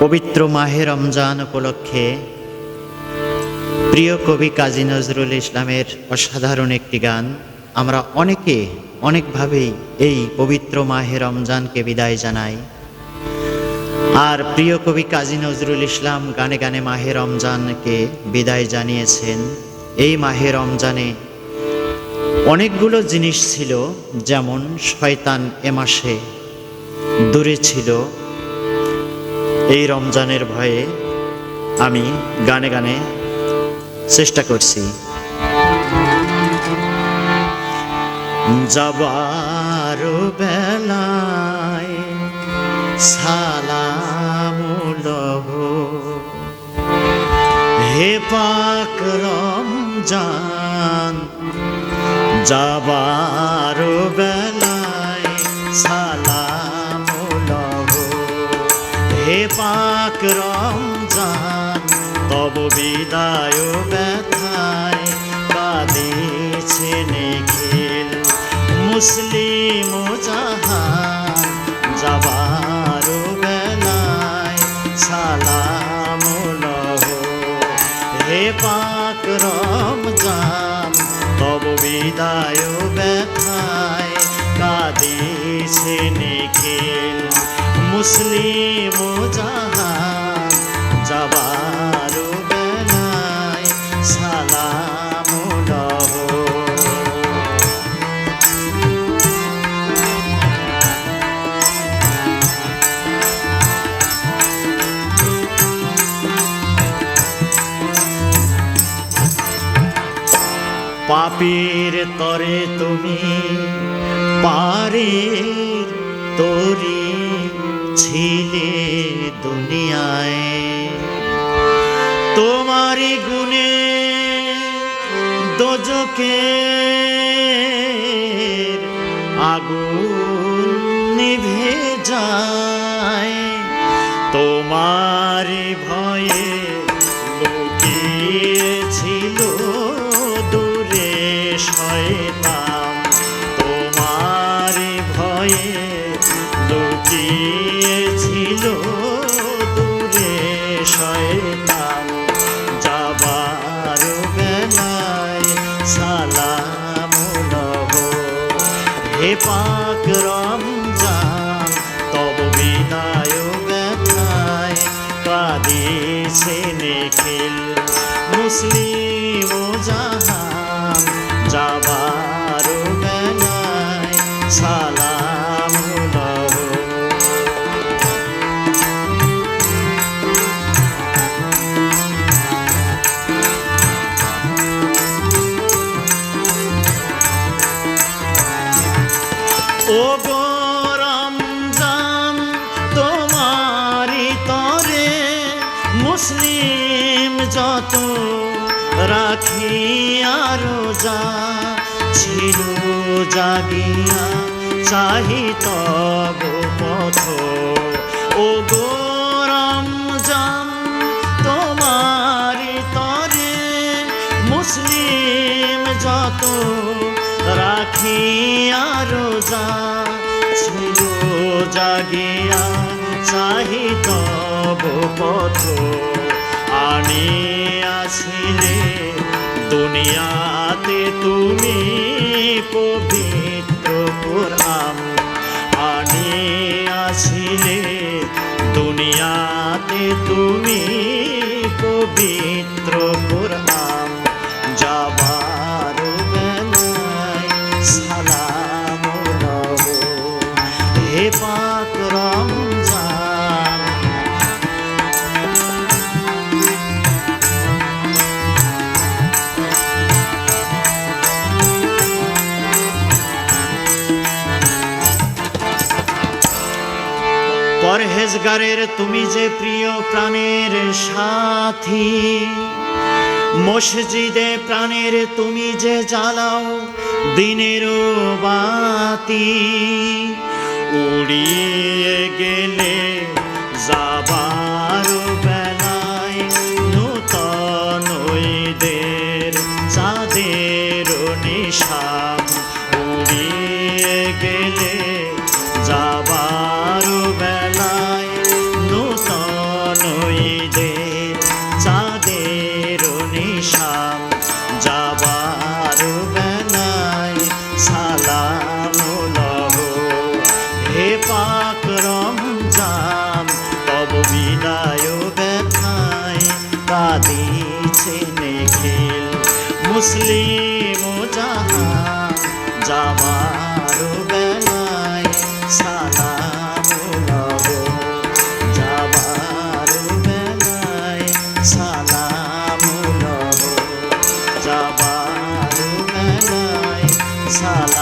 পবিত্র মাহে রমজান উপলক্ষে প্রিয় কবি কাজী নজরুল ইসলামের অসাধারণ একটি গান আমরা অনেকে অনেকভাবেই এই পবিত্র মাহে রমজানকে বিদায় জানাই। আর প্রিয় কবি কাজী নজরুল ইসলাম গানে গানে মাহে রমজানকে বিদায় জানিয়েছেন। এই মাহে রমজানে অনেকগুলো জিনিস ছিল, যেমন শয়তান এ মাসে দূরে ছিল। এই রমজানের ভয়ে আমি গানে গানে চেষ্টা করছি। যাবার বেলায় সালাম লহ হে পাক রমজান, যাবার বেলায় সালাম লহ হে পাক রমজান, তব বিদায় ব্যথায় কাঁদিছে নিখিল মুসলিম জাহান, যাবার বেলায় সালাম লহ হে পাক রমজান, তব বিদায় ব্যথায় কাঁদিছে নিখিল মুসলিম জাহান, যাবার বেলায় সালাম লহ। পাপীর তরে তুমি পারের তরি ছিলে দুনিয়ায়, তোমারই গুণে দোজকের আগুন নিভে যায়, তোমারই ভয়ে লুকিয়েছিল দূরে শয়তান, তোমারই ভয়ে লুকিয়েছিল দূরে শয়তান, যাবার বেলায় সালাম লহ হে পাক রমজান, তব বিদায় ব্যথায় কাঁদিছে নিখিল মুসলিম জাহান, যাবার বেলায় সালাম লহ। ও গো রমজান তোমারি তরে মুসলিম যত রাখিয়া রোজা ছিল জাগিয়া চাহি তব পথ, ও গো রমজান তোমারি তরে মুসলিম যত রাখিয়া রোজা ছিল জাগিয়া চাহি তব পথ, আনিয়াছিলে দুনিয়াতে তুমি পবিত্র কোরআন, আনিয়াছিলে দুনিয়াতে তুমি পবিত্র কোরআন, যাবার বেলায় সালাম লহ হে পাক রমজান। পরহেজগারের তুমি যে প্রিয় প্রাণের সাথী, মসজিদে প্রাণের তুমি যে জ্বালাও দিনের বাতি, উড়িয়ে গেলে যাবার বেলায় নূতন ঈদের চাঁদের নিশান, উড়িয়ে গেলে যাবার বেলায় নূতন হে পাক রমজান তব বিদায় ব্যথায় কাঁদিছে নিখিল মুসলিম জাহান যাবার বেলায় সালাম লব যাবার বেলায় সালাম লব যাবার বেলায় সালাম